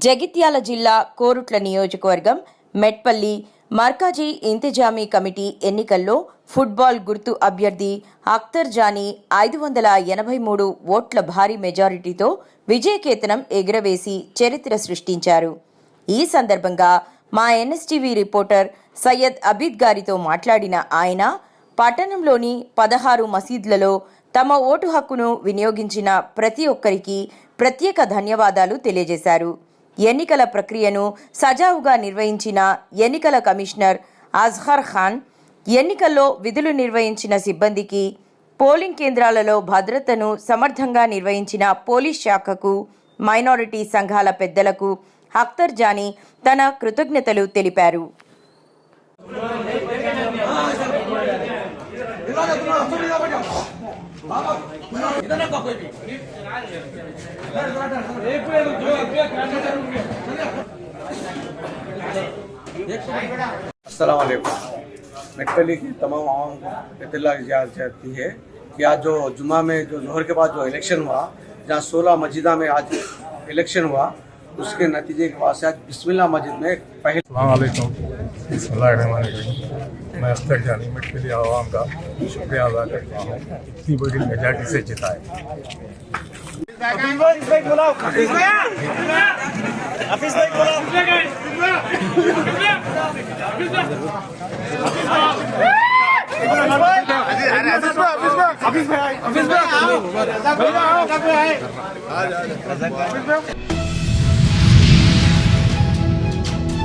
జగిత్యాల జిల్లా కోరుట్ల నియోజకవర్గం మెట్పల్లి మర్కాజీ ఇంతిజామీ కమిటీ ఎన్నికల్లో ఫుట్బాల్ గుర్తు అభ్యర్థి అఖ్తర్ జానీ 583 ఓట్ల భారీ మెజారిటీతో విజయకేతనం ఎగురవేసి చరిత్ర సృష్టించారు. ఈ సందర్భంగా మా ఎన్ఎస్టీవీ రిపోర్టర్ సయ్యద్ అబీద్ గారితో మాట్లాడిన ఆయన పట్టణంలోని 16 మసీదులలో తమ ఓటు హక్కును వినియోగించిన ప్రతి ఒక్కరికి ప్రత్యేక ధన్యవాదాలు తెలియజేశారు. ఎన్నికల ప్రక్రియను సజావుగా నిర్వహించిన ఎన్నికల కమిషనర్ అజ్హర్ ఖాన్, ఎన్నికల్లో విధులు నిర్వహించిన సిబ్బందికి, పోలింగ్ కేంద్రాలలో భద్రతను సమర్థంగా నిర్వహించిన పోలీస్ శాఖకు, మైనారిటీ సంఘాల పెద్దలకు అఖ్తర్ జానీ తన కృతజ్ఞతలు తెలిపారు. अस्सलाम वालेकुम। मेटपल्ली की तमाम आवाम को इत्तला जाती है कि आज जो जुम्मा में जो जोहर के बाद जो इलेक्शन हुआ, जहाँ 16 मस्जिदा में आज इलेक्शन हुआ, उसके नतीजे के बाद से आज बिस्मिल्लाह मस्जिद में पहले मैं अख्तर जानी मेटपल्ली आवाम का शुक्रिया अदा करता हूँ, इतनी बड़ी मेजॉरिटी से जिताए।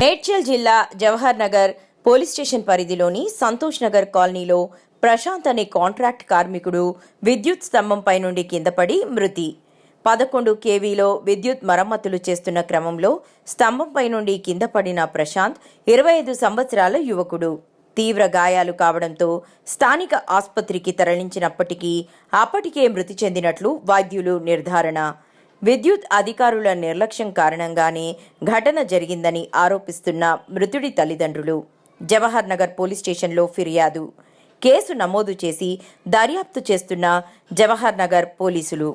మేడ్చల్ జిల్లా జవహర్ నగర్ పోలీస్ స్టేషన్ పరిధిలోని సంతోష్ నగర్ కాలనీలో ప్రశాంత్ అనే కాంట్రాక్ట్ కార్మికుడు విద్యుత్ స్తంభంపై నుండి కిందపడి మృతి. 11 kVలో విద్యుత్ మరమ్మతులు చేస్తున్న క్రమంలో స్తంభంపై నుండి కింద పడిన ప్రశాంత్ 25 సంవత్సరాల యువకుడు. తీవ్ర గాయాలు కావడంతో స్థానిక ఆసుపత్రికి తరలించినప్పటికీ అప్పటికే మృతి చెందినట్లు వైద్యులు నిర్ధారణ. విద్యుత్ అధికారుల నిర్లక్ష్యం కారణంగానే ఘటన జరిగిందని ఆరోపిస్తున్న మృతుడి తల్లిదండ్రులు జవహర్ నగర్ పోలీస్ స్టేషన్లో ఫిర్యాదు. కేసు నమోదు చేసి దర్యాప్తు చేస్తున్న జవహర్ నగర్ పోలీసులు.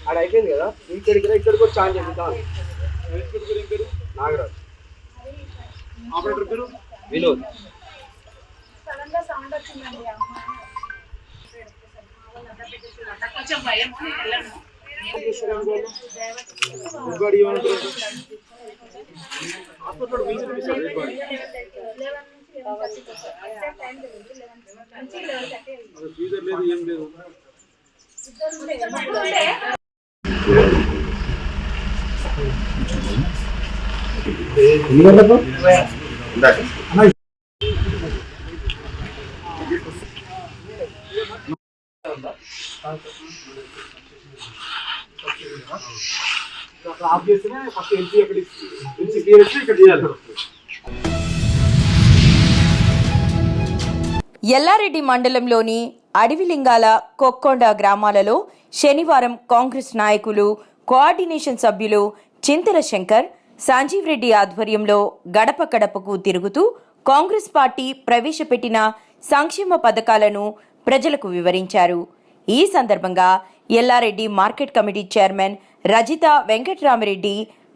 ఆడ అయిపోయింది కదా, ఇక్కడికి వచ్చి ఛాన్స్ చెప్తాను. నాగరాజ్ ఆపరేటర్ పేరు వినోద్. ఏం లేదు. ఆఫ్ చేస్తేనే ఫస్ట్ ఎల్సీ అక్కడ క్లియర్ ఇక్కడ చేయాలి. ఎల్లారెడ్డి మండలంలోని అడవిలింగాల కొక్కొండ గ్రామాలలో శనివారం కాంగ్రెస్ నాయకులు, కోఆర్డినేషన్ సభ్యులు చింతల శంకర్, సంజీవ్ రెడ్డి ఆధ్వర్యంలో గడప గడపకు తిరుగుతూ కాంగ్రెస్ పార్టీ ప్రవేశపెట్టిన సంక్షేమ పథకాలను ప్రజలకు వివరించారు. ఈ సందర్భంగా Yellareddy market committee chairman Rajitha Venkatramireddy,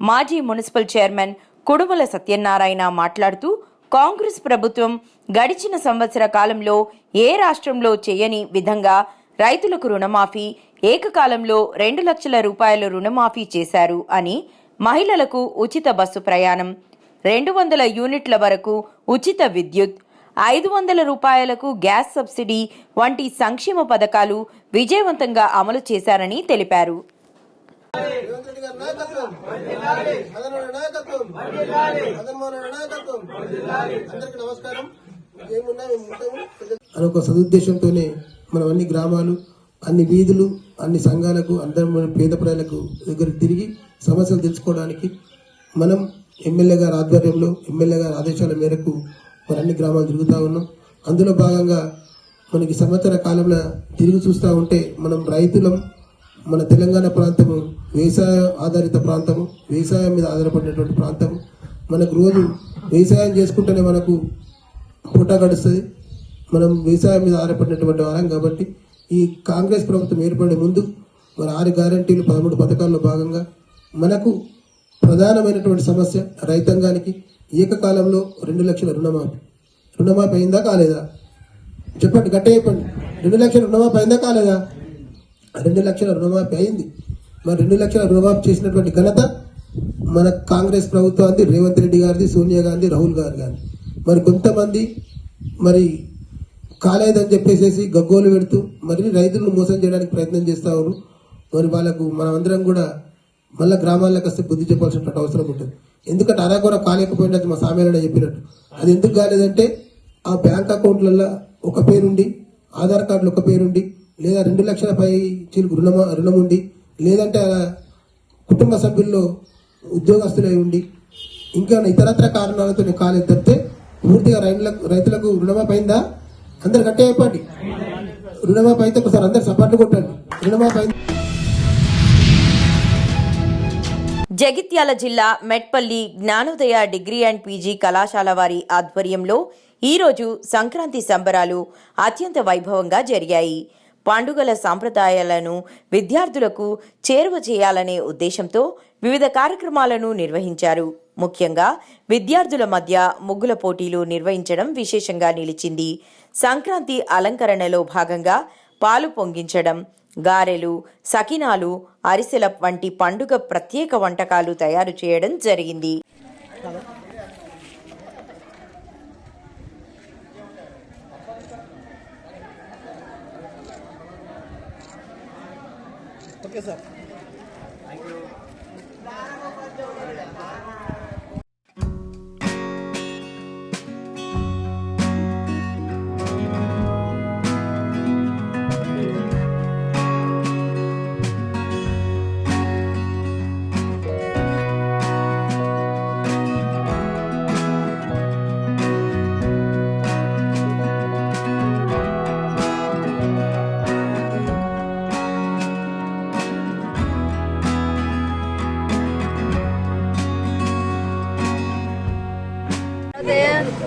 మాజీ మున్సిపల్ చైర్మన్ కుడుమల సత్యనారాయణ మాట్లాడుతూ కాంగ్రెస్ ప్రభుత్వం గడిచిన సంవత్సర కాలంలో ఏ రాష్ట్రంలో చేయని విధంగా రైతులకు రుణమాఫీ, ఏకకాలంలో 2 లక్షల రూపాయల రుణమాఫీ చేశారు అని, మహిళలకు ఉచిత బస్సు ప్రయాణం, 200 యూనిట్ల వరకు ఉచిత విద్యుత్, 500 రూపాయలకు గ్యాస్ సబ్సిడీ వంటి సంక్షేమ పథకాలు విజయవంతంగా అమలు చేశారని తెలిపారు. ఒక సదుద్దేశంతోనే మనం అన్ని గ్రామాలు, అన్ని వీధులు, అన్ని సంఘాలకు, అందరం పేద ప్రజలకు దగ్గర తిరిగి సమస్యలు తెలుసుకోవడానికి మనం ఎమ్మెల్యే గారి ఆధ్వర్యంలో, ఎమ్మెల్యే గారి ఆదేశాల మేరకు మన అన్ని గ్రామాలు తిరుగుతూ ఉన్నాం. అందులో భాగంగా మనకి సంవత్సర కాలంలో తిరిగి చూస్తూ ఉంటే మనం రైతులం. మన తెలంగాణ ప్రాంతము వ్యవసాయ ఆధారిత ప్రాంతము, వ్యవసాయం మీద ఆధారపడినటువంటి ప్రాంతము. మనకు రోజు వ్యవసాయం చేసుకుంటేనే మనకు పూట గడుస్తుంది. మనం వ్యవసాయం మీద ఆధారపడినటువంటి వారం కాబట్టి ఈ కాంగ్రెస్ ప్రభుత్వం ఏర్పడే ముందు మన 6 గ్యారంటీలు 13 పథకాల్లో భాగంగా మనకు ప్రధానమైనటువంటి సమస్య రైతాంగానికి ఏకకాలంలో 2 లక్షల రుణమాఫీ అయిందా కాలేదా? చెప్పండి, గట్టే చెప్పండి. 2 లక్షల రుణమాఫీ అయిందా కాలేదా? 2 లక్షల రుణమాఫీ అయింది. మరి 2 లక్షల రుణమాఫీ చేసినటువంటి ఘనత మన కాంగ్రెస్ ప్రభుత్వానికి, రేవంత్ రెడ్డి గారిది, సోనియా గాంధీ, రాహుల్ గాంధీ గారి. మరి కొంతమంది మరి కాలేదని చెప్పేసి గగ్గోలు పెడుతూ మరి రైతులను మోసం చేయడానికి ప్రయత్నం చేస్తా ఉన్నారు. మరి వాళ్ళకు మనం అందరం కూడా మళ్ళీ గ్రామాలకు వస్తే బుద్ధి చెప్పాల్సిన అవసరం ఉంటుంది. ఎందుకంటే అరాకొర కాలేకపోయినట్టు మా సామ్యాలనే చెప్పినట్టు. అది ఎందుకు కాలేదంటే ఆ బ్యాంక్ అకౌంట్లలో ఒక పేరుండి, ఆధార్ కార్డులో ఒక పేరుండి, లేదా 2 లక్షల పై చీలకు రుణం ఉండి, లేదంటే కుటుంబ సభ్యుల్లో ఉద్యోగస్తులై ఉండి, ఇంకా ఇతరత్ర కారణాలతో కాలేదు తప్పితే పూర్తిగా రైతులకు రుణమాఫీ అయిందా? అందరు గట్టే చెప్పండి. రుణమాఫీ అయితే ఒకసారి అందరు సపోర్ట్లు కొట్టండి. రుణమాఫీ అయింది. జగిత్యాల జిల్లా మెట్పల్లి జ్ఞానోదయ డిగ్రీ అండ్ పీజీ కళాశాల వారి ఆధ్వర్యంలో ఈరోజు సంక్రాంతి సంబరాలు అత్యంత వైభవంగా జరిగాయి. పండుగల సాంప్రదాయాలను విద్యార్థులకు చేరువ చేయాలనే ఉద్దేశంతో వివిధ కార్యక్రమాలను నిర్వహించారు. ముఖ్యంగా విద్యార్థుల మధ్య ముగ్గుల పోటీలు నిర్వహించడం విశేషంగా నిలిచింది. సంక్రాంతి అలంకరణలో భాగంగా పాలు పొంగించడం, గారెలు, సకినాలు, అరిసెల వంటి పండుగ ప్రత్యేక వంటకాలు తయారు చేయడం జరిగింది. Okay sir.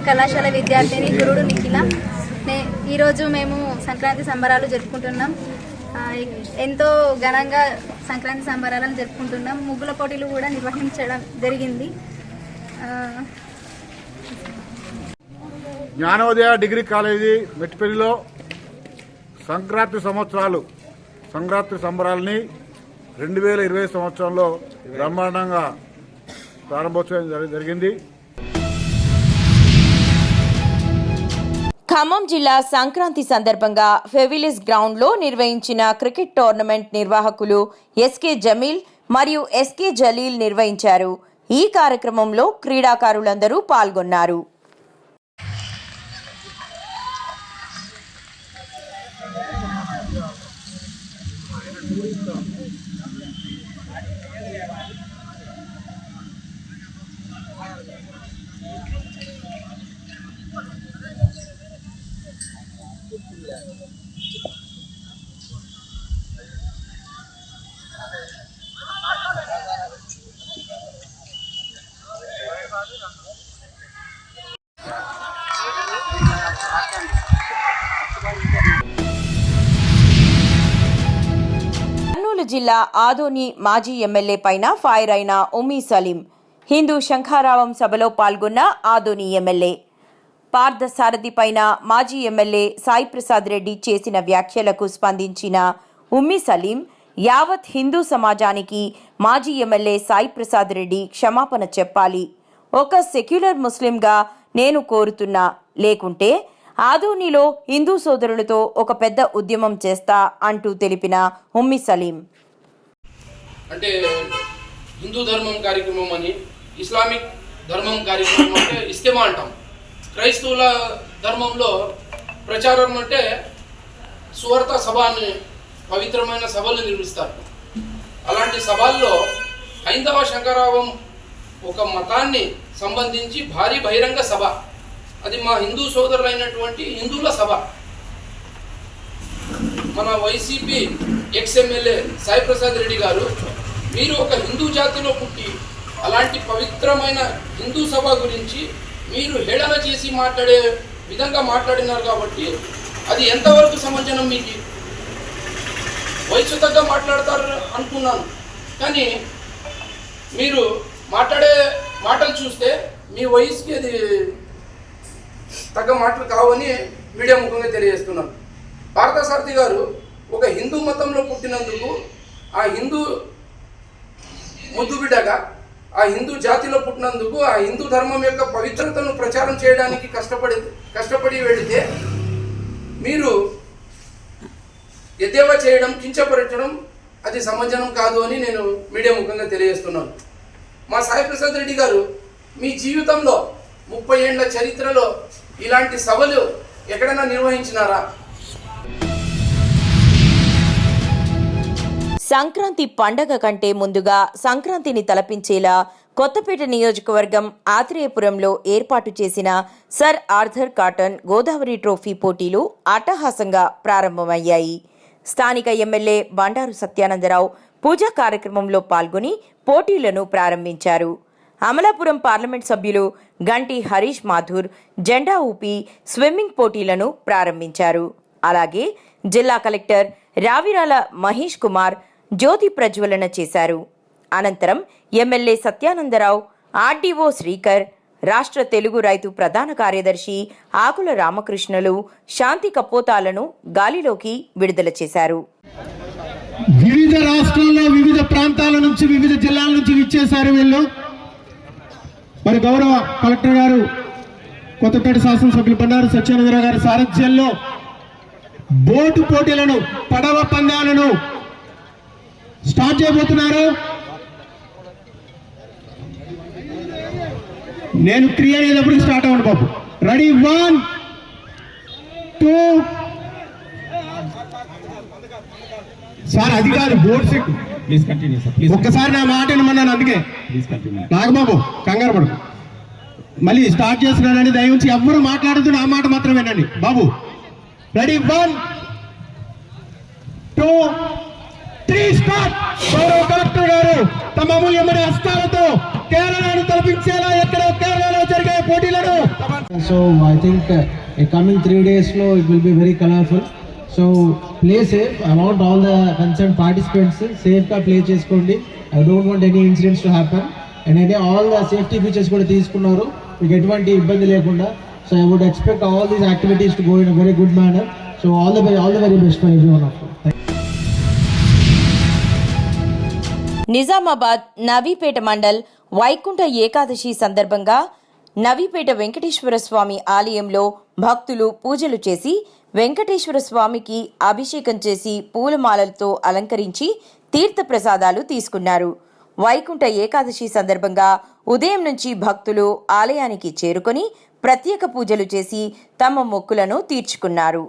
కళాశాల విద్యార్థిని గురుడు నిఖిల. ఈరోజు మేము సంక్రాంతి సంబరాలు జరుపుకుంటున్నాం. ఎంతో ఘనంగా సంక్రాంతి సంబరాలను జరుపుకుంటున్నాం. ముగ్గుల పోటీలు కూడా నిర్వహించడం జరిగింది. జ్ఞానోదయ డిగ్రీ కాలేజీ మెట్పల్లిలో సంక్రాంతి సంబరాలని 2020 సంవత్సరంలో బ్రహ్మాండంగా ప్రారంభోత్సవం జరిగింది. ఖమ్మం జిల్లా సంక్రాంతి సందర్భంగా ఫెవిలిస్ గ్రౌండ్లో నిర్వహించిన క్రికెట్ టోర్నమెంట్ నిర్వాహకులు ఎస్కే జమీల్ మరియు ఎస్కే జలీల్ నిర్వహించారు. ఈ కార్యక్రమంలో క్రీడాకారులందరూ పాల్గొన్నారు. కర్నూలు జిల్లా ఆదోని మాజీ ఎమ్మెల్యే పైన ఫైర్ అయిన ఉమ్మీ సలీం. హిందూ శంఖారావం సభలో పాల్గొన్న ఆదోని ఎమ్మెల్యే పార్థసారథి పైన మాజీ ఎమ్మెల్యే సాయి ప్రసాద్ రెడ్డి చేసిన వ్యాఖ్యలకు స్పందించిన ఉమ్మి సలీం యావత్ హిందూ సమాజానికి మాజీ ఎమ్మెల్యే సాయి ప్రసాద్ రెడ్డి క్షమాపణ చెప్పాలి. ఒక సెక్యులర్ ముస్లింగా నేను కోరుతున్నా, లేకుంటే ఆదోనిలో హిందూ సోదరులతో ఒక పెద్ద ఉద్యమం చేస్తా అంటూ తెలిపిన ఉమ్మి సలీం. అంటే హిందూ ధర్మం కార్యక్రమం అని, ఇస్లామిక్ ధర్మం కార్యక్రమం అంటే ఇస్తేమా అంటాం. క్రైస్తవుల ధర్మంలో ప్రచారం అంటే సువార్త సభ అని పవిత్రమైన సభలు నిర్మిస్తారు. అలాంటి సభల్లో హైందవ శంకరావం ఒక మతాన్ని సంబంధించి భారీ బహిరంగ సభ, అది మా హిందూ సోదరులైనటువంటి హిందువుల సభ. మన వైసీపీ ఎక్స్ఎమ్మెల్యే సాయి ప్రసాద్ రెడ్డి గారు, మీరు ఒక హిందూ జాతిలో పుట్టి అలాంటి పవిత్రమైన హిందూ సభ గురించి మీరు హేళన చేసి మాట్లాడే విధంగా మాట్లాడినారు. కాబట్టి అది ఎంతవరకు సమంజనం? మీకు వయసు తగ్గ మాట్లాడతారు అనుకున్నాను, కానీ మీరు మాట్లాడే మాటలు చూస్తే మీ వయసుకి అది తగ్గ మాటలు కావని మీడియా ముఖంగా తెలియజేస్తున్నాను. పార్థసారథి గారు ఒక హిందూ మతంలో పుట్టినందుకు, ఆ హిందూ ముద్దు బిడ్డగా ఆ హిందూ జాతిలో పుట్టినందుకు, ఆ హిందూ ధర్మం యొక్క పవిత్రతను ప్రచారం చేయడానికి కష్టపడి వెళితే మీరు ఎద్దేవా చేయడం, కించపరచడం అది సమంజనం కాదు అని నేను మీడియా ముఖంగా తెలియజేస్తున్నాను. మా సాయి ప్రసాద్ రెడ్డి గారు మీ జీవితంలో 30 ఏళ్ల చరిత్రలో ఇలాంటి సభలు ఎక్కడైనా నిర్వహించినారా? సంక్రాంతి పండగ కంటే ముందుగా సంక్రాంతిని తలపించేలా కొత్తపేట నియోజకవర్గం ఆత్రేయపురంలో ఏర్పాటు చేసిన sir Arthur cotton Godavari trophy పోటీలు అట్టహాసంగా ప్రారంభమయ్యాయి. స్థానిక ఎమ్మెల్యే బండారు సత్యానందరావు పూజా కార్యక్రమంలో పాల్గొని పోటీలను ప్రారంభించారు. అమలాపురం పార్లమెంట్ సభ్యులు గంటి హరీష్ మాథూర్ జెండా ఊపి స్విమ్మింగ్ పోటీలను ప్రారంభించారు. అలాగే జిల్లా కలెక్టర్ రావిరాల మహేష్ కుమార్ జ్యోతి ప్రజ్వలన చేశారు. అనంతరం ఎమ్మెల్యే సత్యానందరావు, ఆర్డీఓ శ్రీకర్, రాష్ట్ర తెలుగు రైతు ప్రధాన కార్యదర్శి ఆకుల రామకృష్ణలు శాంతి కపోతాలను గాలిలోకి విడుదల చేశారు. వివిధ రాష్ట్రాల్లో వివిధ ప్రాంతాల నుంచి, వివిధ జిల్లాల నుంచి విచ్చేశారు వీళ్ళు. మరి గౌరవ కలెక్టర్ గారు, కొత్తపేట శాసనసభ్యులు బండారు సత్యానందరావు గారి సారథ్యంలో బోటు పోటీలను, పడవ పందాలను స్టార్ట్ చేయబోతున్నారు. నేను క్రియ అయ్యేటప్పుడు స్టార్ట్ అవ్వండి బాబు. రెడీ, 1, 2. సార్ అది కాదు, board set. Please continue sir. ఒక్కసారి నా మాట వినమన్నాను, అందుకే. Please continue. నాగబాబు కంగారు పడు. మళ్ళీ స్టార్ట్ చేస్తున్నానండి, దయవుంచి ఎవ్వరూ మాట్లాడుతూ నా మాట మాత్రం వినండి బాబు. Ready, 1, 2, 3 start. గౌరవ కలెక్టర్ గారు తమ అమూల్యమైన హస్తాలతో కేరళను తలపించేలా ఎక్కడో కేరళలో జరిగే పోటీలను. So I think coming 3 days లో it will be very colourful. So play safe. I want all the concern participants సేఫ్గా ప్లే చేసుకోండి. I don't want any incidents to happen. And అయితే ఆల్ ద సేఫ్టీ ఫీచర్స్ కూడా తీసుకున్నారు, మీకు ఎటువంటి ఇబ్బంది లేకుండా. So I would expect all these activities to go in a very good manner. So all the very best for everyone of you. Nizamabad Navipet mandal Vaikuntha Ekadashi సందర్భంగా నవీపేట వెంకటేశ్వర స్వామి ఆలయంలో భక్తులు పూజలు చేసి వెంకటేశ్వర స్వామికి అభిషేకం చేసి పూలమాలలతో అలంకరించి తీర్థప్రసాదాలు తీసుకున్నారు. వైకుంఠ ఏకాదశి సందర్భంగా ఉదయం నుంచి భక్తులు ఆలయానికి చేరుకొని ప్రత్యేక పూజలు చేసి తమ మొక్కులను తీర్చుకున్నారు.